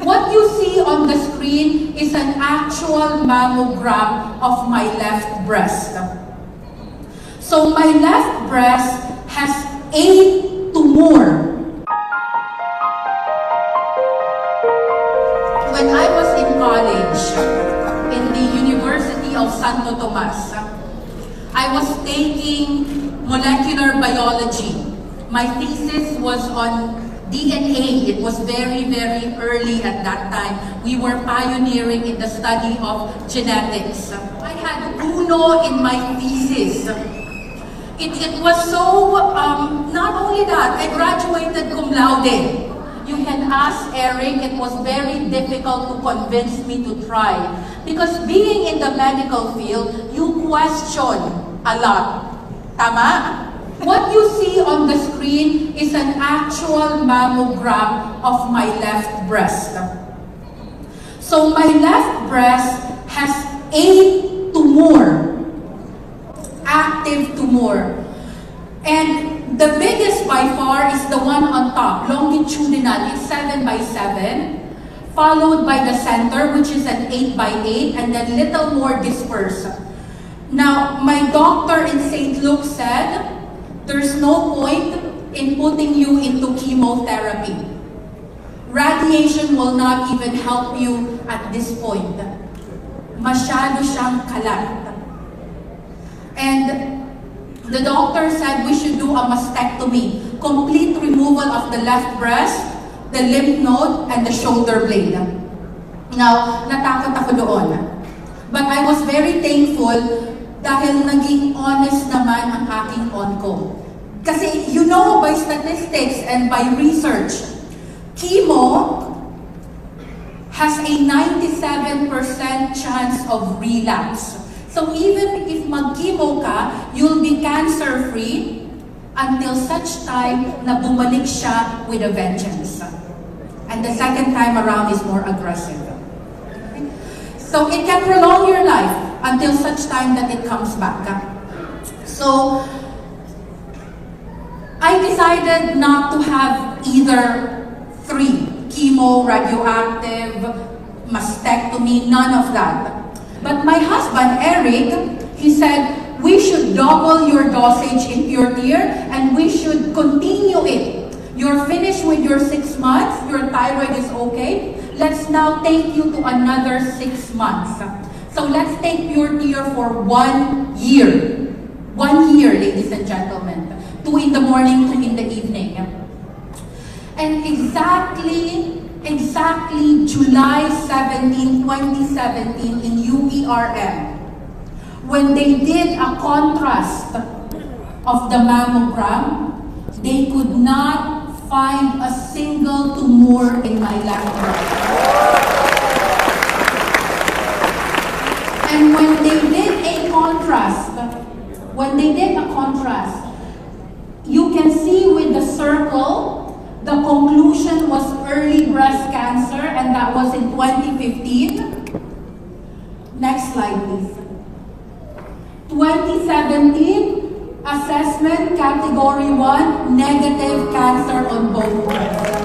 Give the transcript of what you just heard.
What you see on the screen is an actual mammogram of my left breast. So my left breast has a tumor. When I was in college, in the University of Santo Tomas, I was taking molecular biology. My thesis was on DNA. It was very, very early at that time. We were pioneering in the study of genetics. I had UNO in my thesis. It was so, not only that, I graduated cum laude. You can ask Eric, it was very difficult to convince me to try. Because being in the medical field, you question a lot. Tama? What you see on the screen is an actual mammogram of my left breast. So my left breast has a tumor, active tumor. And the biggest by far is the one on top, longitudinal, it's 7 by 7, followed by the center, which is an 8 by 8, and then little more dispersed. Now, my doctor in St. Luke said, there's no point in putting you into chemotherapy. Radiation will not even help you at this point. Masyado siyang kalat. And the doctor said we should do a mastectomy, complete removal of the left breast, the lymph node, and the shoulder blade. Now, natakot ako doon. But I was very thankful dahil naging honest naman ang aking onco. Kasi you know by statistics and by research, chemo has a 97% chance of relapse. So even if mag-chemo ka, you'll be cancer-free until such time na bumalik siya with a vengeance. And the second time around is more aggressive. So it can prolong your life until such time that it comes back. So I decided not to have either three, chemo, radioactive, mastectomy, none of that. But my husband, Eric, he said, we should double your dosage in Pure Tear and we should continue it. You're finished with your 6 months, your thyroid is okay. Let's now take you to another 6 months. So let's take Pure Tear for 1 year. 1 year, ladies and gentlemen. 2 in the morning, 2 in the evening. And exactly July 17, 2017 in UERM, when they did a contrast of the mammogram, they could not find a single tumor in my left breast. And when they did a contrast, you can see with the circle, the conclusion was early breast cancer, and that was in 2015. Next slide, please. 2017, assessment category 1, negative cancer on both breasts.